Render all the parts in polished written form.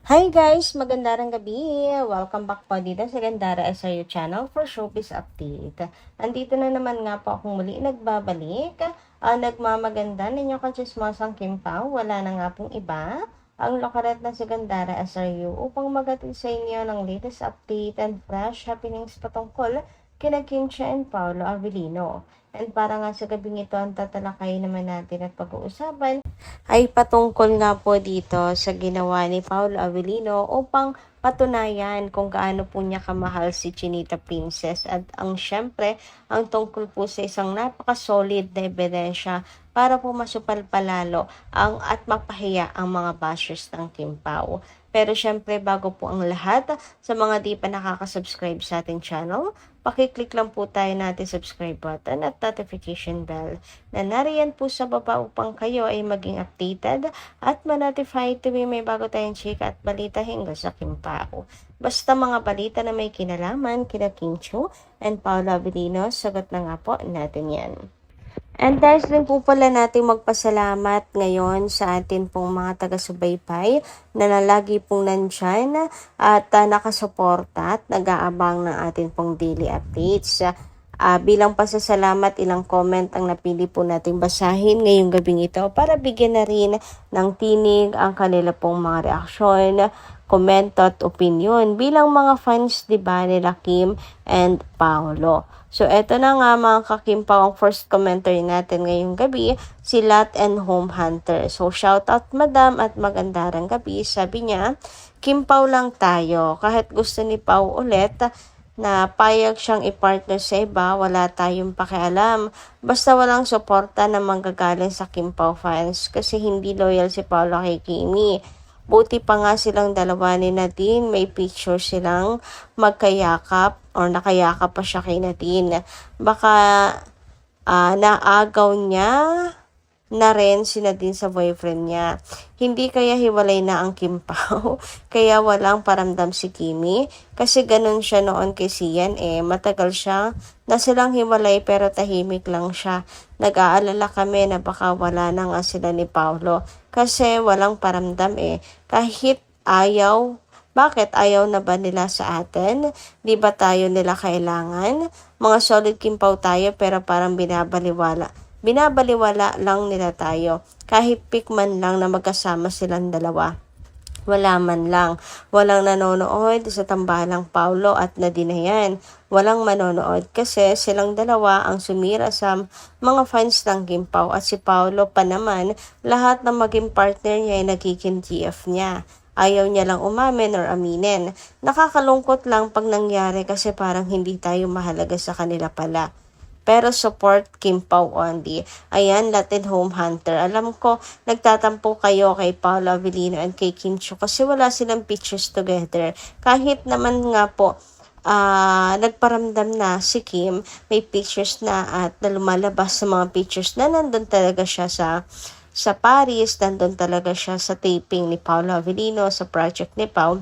Hi guys! Magandang gabi! Welcome back po dito sa Gandara SRU channel for showbiz update. Andito na naman nga po akong muli nagbabalik. Nagmamaganda ninyo katsismosang Kim Pao. Wala na nga pong iba. Ang lokaret na si Gandara SRU upang magatid sa inyo ng latest update and fresh happenings patungkol kina Kim Chia and Paolo Avellino. And para nga sa gabing ito, ang tatalakayin naman natin at pag-uusapan ay patungkol nga po dito sa ginawa ni Paolo Avellino upang patunayan kung gaano po niya kamahal si Chinita Princess at syempre ang tungkol po sa isang napaka-solid na ebidensya para po masupal palalo at mapahiya ang mga bashers ng Kim Pao. Pero syempre bago po ang lahat, sa mga di pa nakaka-subscribe sa ating channel, pakiclick lang po tayo natin subscribe button at notification bell na nariyan po sa baba upang kayo ay maging updated at ma-notify tuwing may bago tayong chika at balita hinggil sa Kim Pao. Basta mga balita na may kinalaman kina Kim Chiu and Paolo Avellino, sagot na nga po natin yan. And dahil din po pala natin magpasalamat ngayon sa atin pong mga taga-subaybay na lagi pong nandyan at nakasuporta at nag-aabang ng atin pong daily updates. Bilang pasasalamat, ilang comment ang napili po natin basahin ngayong gabing ito para bigyan na rin ng tinig ang kanila pong mga reaksyon, komento at opinion bilang mga fans diba nila Kim and Paolo. So eto na nga mga kakimpaw ang first commentary natin ngayong gabi, si Lat and Home Hunter. So shout out madam at magandang gabi. Sabi niya, Kimpaw lang tayo. Kahit gusto ni Pau ulit na payag siyang i-partner sa iba, wala tayong pakialam. Basta walang suporta na manggagaling sa Kim Pao fans kasi hindi loyal si Paolo kay Kimi. Buti pa nga silang dalawa ni Nadine, may picture silang magkayakap or nakayakap pa siya kay Nadine. Baka naagaw niya na rin si Nadine sa boyfriend niya. Hindi kaya hiwalay na ang Kim Pao, kaya walang paramdam si Kimi. Kasi ganun siya noon kay Sian matagal siya na silang hiwalay pero tahimik lang siya. Nag-aalala kami na baka wala na nga sila ni Paolo kasi walang paramdam Kahit ayaw, bakit ayaw na ba nila sa atin? Di ba tayo nila kailangan? Mga solid Kim Pao tayo pero parang binabaliwala lang nila tayo. Kahit pick man lang na magkasama silang dalawa. Wala man lang. Walang nanonood sa tambalang Paolo at Nadine yan. Walang manonood kasi silang dalawa ang sumira sa mga fans ng Kim Pao at si Paolo pa naman, lahat ng maging partner niya ay nagiging GF niya. Ayaw niya lang umamin or aminin. Nakakalungkot lang pag nangyari kasi parang hindi tayo mahalaga sa kanila pala. Pero support Kim Pao only. Ayan, Latin Home Hunter. Alam ko, nagtatampo kayo kay Paolo Avellino and kay Kim Chiu kasi wala silang pictures together. Kahit naman nga po, nagparamdam na si Kim, may pictures na at na lumalabas sa mga pictures na nandun talaga siya sa Paris, nandun talaga siya sa taping ni Paolo Avellino, sa project ni Pao.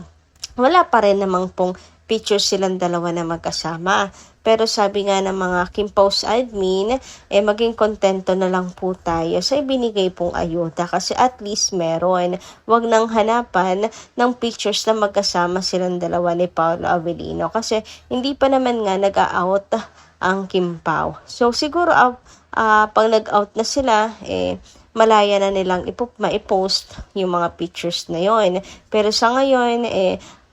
Wala pa rin namang pong pictures silang dalawa na magkasama. Pero sabi nga ng mga Kim Pao's admin, maging kontento na lang po tayo sa ibinigay pong ayuda kasi at least meron. Wag nang hanapan ng pictures na magkasama silang dalawa ni Paolo Avellino kasi hindi pa naman nga nag-out ang Kim Pao. So siguro pag nag-out na sila, malaya na nilang maipost yung mga pictures na yon. Pero sa ngayon,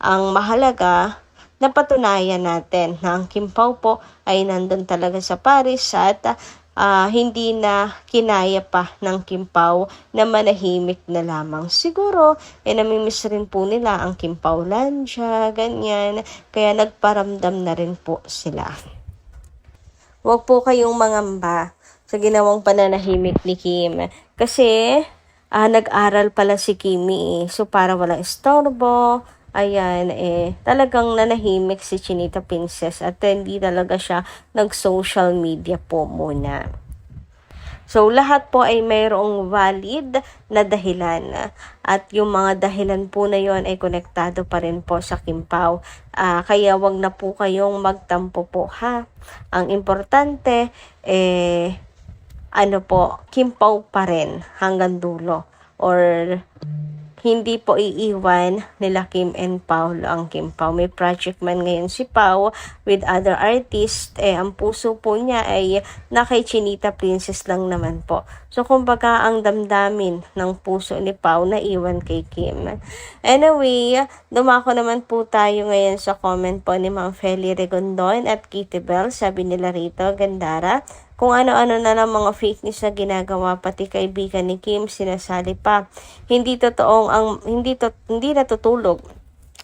ang mahalaga, napatunayan natin na ang Kim Pao po ay nandun talaga sa Paris at hindi na kinaya pa ng Kim Pao na manahimik na lamang. Siguro, namimiss rin po nila ang Kim Pao Landia, ganyan. Kaya nagparamdam na rin po sila. Huwag po kayong mangamba sa ginawang pananahimik ni Kim. Kasi, nag-aral pala si Kimi So, para walang istorbo, ayan, talagang nanahimik si Chinita Princess at hindi talaga siya nag-social media po muna. So, lahat po ay mayroong valid na dahilan. At yung mga dahilan po na yon ay konektado pa rin po sa Kim Pao. Kaya wag na po kayong magtampo po ha. Ang importante, Kim Pao pa rin hanggang dulo. Or hindi po iiwan nila Kim and Paulo ang Kim Pao. May project man ngayon si Pao with other artists, ang puso po niya ay na kay Chinita Princess lang naman po. So, kumbaga, ang damdamin ng puso ni Pao na iwan kay Kim. Anyway, dumako naman po tayo ngayon sa comment po ni Ma'am Feli Regondon at Kitty Bell. Sabi nila rito, Gandara, kung ano-ano na lang mga fake news na ginagawa, pati kaibigan ni Kim sinasali pa. Hindi natutulog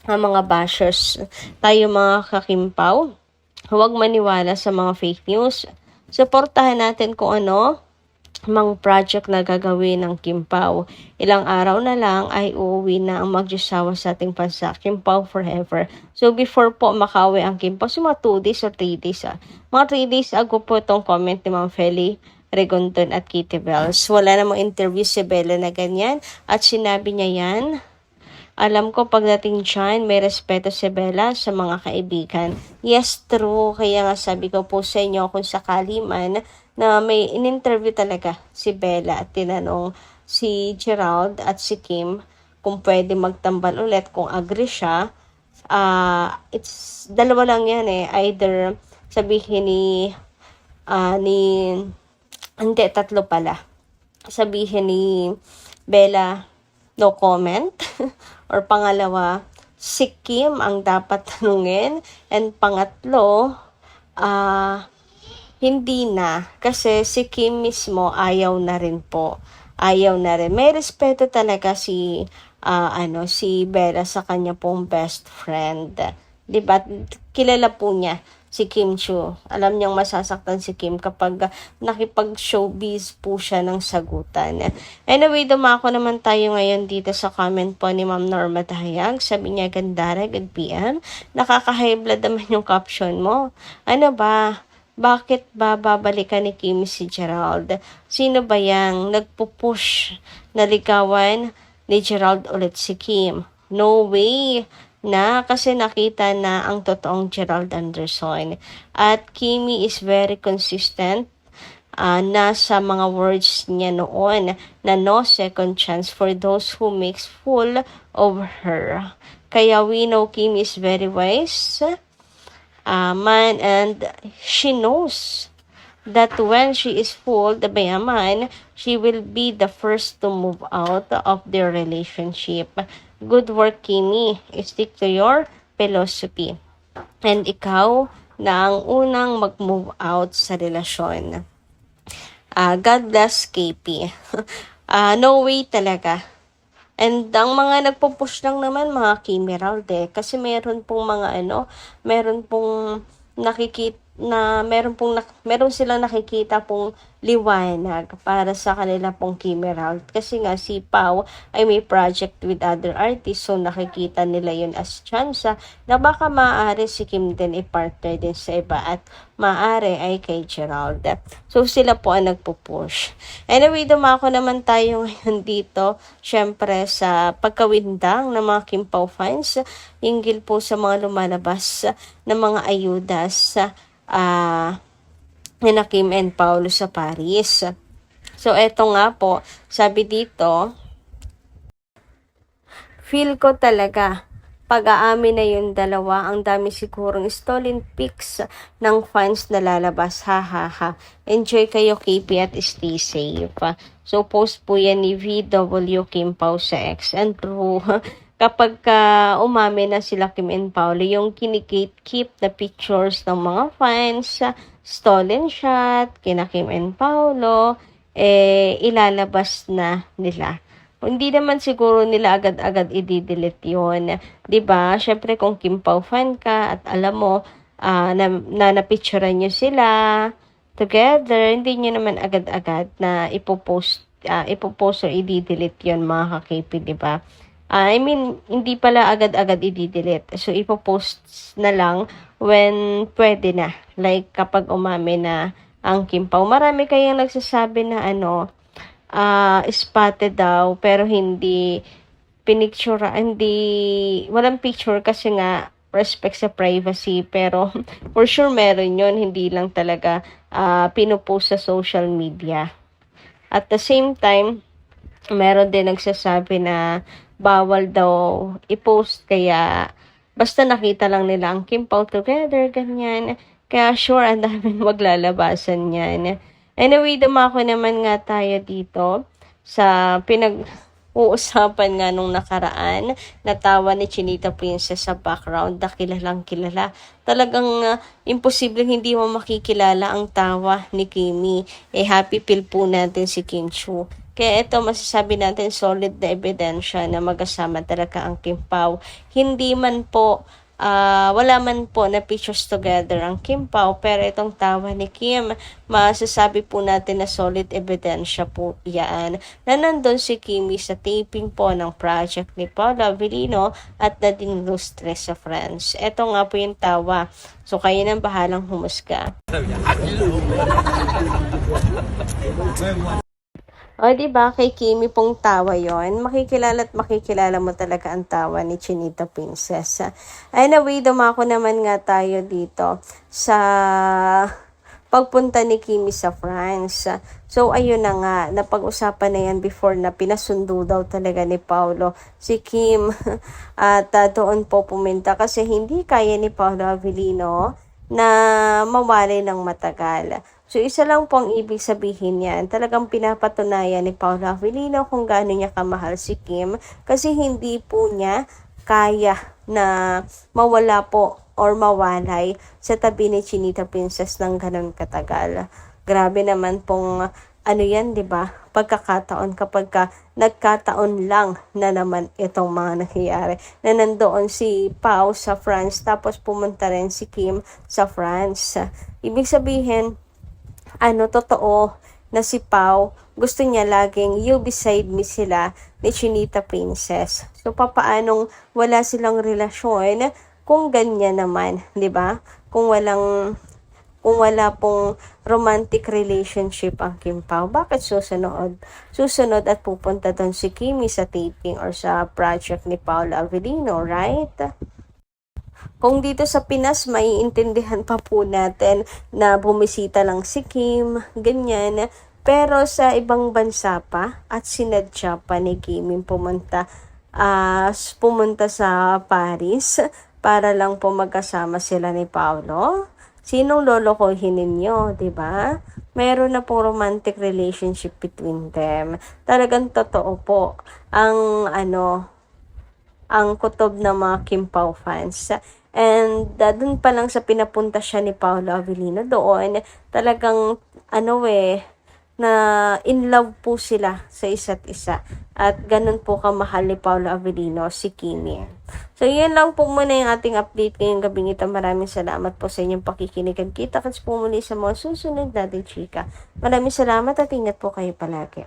ang mga bashers. Tayo mga kakimpaw, huwag maniwala sa mga fake news. Suportahan natin kung ano mga project na gagawin ng Kim Pao. Ilang araw na lang ay uuwi na ang magjusawa sa ating bansa, Kim Pao forever. So before po makawi ang Kim Pao, so mga 2 days or 3 days. Mga 3 days ago po itong comment ni Ma'am Feli Regondon at Kitty Bells. Wala namang interview si Bella na ganyan at sinabi niya yan. Alam ko pagdating dyan, may respeto si Bella sa mga kaibigan. Yes, true. Kaya nga sabi ko po sa inyo kung sakali man na may in-interview talaga si Bella at tinanong si Gerald at si Kim kung pwede magtambal ulit, kung agree siya. It's dalawa lang yan Either sabihin hindi, tatlo pala. Sabihin ni Bella, no comment. Or pangalawa, si Kim ang dapat tanungin. And pangatlo, hindi na. Kasi si Kim mismo ayaw na rin po. Ayaw na rin. May respeto talaga si Bella sa kanya pong best friend. Diba? Kilala po niya si Kim Chiu. Alam niyang masasaktan si Kim kapag nakipag-showbiz po siya ng sagutan. Anyway, dumako naman tayo ngayon dito sa comment po ni Ma'am Norma Tahayag. Sabi niya, Gandara, good PM. Nakaka-high blood naman yung caption mo. Ano ba? Bakit ba babalikan ni Kim si Gerald? Sino ba yang nagpupush na ligawan ni Gerald ulit si Kim? No way na, kasi nakita na ang totoong Gerald Anderson. At Kimi is very consistent na sa mga words niya noon na no second chance for those who makes fool of her. Kaya we know Kim is very wise man, and she knows that when she is fooled by a man, she will be the first to move out of their relationship. Good work, Kimi. Stick to your philosophy. And ikaw na ang unang mag-move out sa relasyon. God bless, KP. No way talaga. And ang mga nagpo-push lang naman, mga Kimerald kasi meron pong mga meron pong nakikita na meron silang nakikita pong liwanag para sa kanila pong Kimerald. Kasi nga si Pao ay may project with other artists, so nakikita nila yun as chance na baka maaari si Kim din i-partner din sa iba at maaari ay kay Gerald. So sila po ang nagpo-push. Anyway, dumako naman tayo ngayon dito, syempre sa pagkawindang ng mga Kim Pao fans, hinggil po sa mga lumalabas na mga ayudas na Kim and Paulo sa Paris. So, eto nga po, sabi dito, feel ko talaga, pag-aamin na yung dalawa, ang dami sigurong stolen pics ng fans na lalabas. Ha ha ha. Enjoy kayo, KP, at stay safe. So, post po yan ni VW Kim Pao sa X. And true, kapag umamin na sila Kim and Paulo, yung keep the pictures ng mga fans, stolen shot, kina Kim and Paulo, ilalabas na nila. Hindi naman siguro nila agad-agad i-delete yun. Diba? Syempre kung Kim Pao fan ka at alam mo na napicturean nyo sila together, hindi nyo naman agad-agad na ipopost or i-delete yun, mga ka-KP, diba? I mean, hindi pala agad-agad i-delete. So, ipopost na lang when pwede na. Like, kapag umamin na ang Kim Pao. Marami kayang nagsasabi na spotted daw, pero hindi walang picture kasi nga, respect sa privacy. Pero, for sure, meron yun. Hindi lang talaga pinupost sa social media. At the same time, meron din nagsasabi na bawal daw i-post, kaya basta nakita lang nila ang Kim Pao together, ganyan. Kaya sure, ang daming maglalabasan yan. Anyway, dumako naman nga tayo dito sa uusapan nga nung nakaraan, natawa ni Chinita Princess sa background na kilalang kilala. Talagang imposibleng hindi mo makikilala ang tawa ni Kimi. Happy feel po natin si Kim Chu. Kaya ito, masasabi natin solid na ebidensya na magkasama talaga ang Kim Pao. Hindi man po wala man po na pictures together ang Kim Pao, pero itong tawa ni Kim, masasabi po natin na solid ebidensya po yan na nandun si Kimi sa taping po ng project ni Paula Avellino at Nadine Lustre sa France. Ito nga po yung tawa. So, kayo nang bahalang humusga. O, diba, kay Kimi pong tawa yon, makikilala at makikilala mo talaga ang tawa ni Chinita Princess. Anyway, dumako naman nga tayo dito sa pagpunta ni Kimi sa France. So, ayun na nga, napag-usapan na yan before na pinasundo daw talaga ni Paolo si Kim. At doon po pumunta kasi hindi kaya ni Paolo Avellino na mawali ng matagal. So, isa lang po ang ibig sabihin yan. Talagang pinapatunayan ni Paula Avellino kung gaano niya kamahal si Kim kasi hindi po niya kaya na mawala po or mawalay sa tabi ni Chinita Princess ng ganun katagal. Grabe naman pong ano yan, di ba? Pagkakataon kapag nagkataon lang na naman itong mga nangyayari. Na nandoon si Pao sa France tapos pumunta rin si Kim sa France. Ibig sabihin, totoo na si Pao, gusto niya laging you beside me sila ni Chinita Princess. So, papaanong wala silang relasyon kung ganyan naman, di ba? Kung wala pong romantic relationship ang Kim Pao, bakit susunod at pupunta doon si Kimi sa taping or sa project ni Paula Avellino, right? Kung dito sa Pinas, maiintindihan pa po natin na bumisita lang si Kim, ganyan. Pero sa ibang bansa pa at sinadya pa ni Kim pumunta sa Paris para lang po magkasama sila ni Paolo. Sinong lolokohin ninyo, di ba? Meron na pong romantic relationship between them. Talagang totoo po ang kutob ng mga Kim Pao fans. And dun pa lang sa pinapunta siya ni Paolo Avellino doon, talagang na in love po sila sa isa't isa. At ganun po kamahal ni Paolo Avellino si Kimi. So, yun lang po muna yung ating update ngayong gabi ito. Maraming salamat po sa inyong pakikinig. Kita-kits po muli sa mga susunod natin chika. Maraming salamat at ingat po kayo palagi.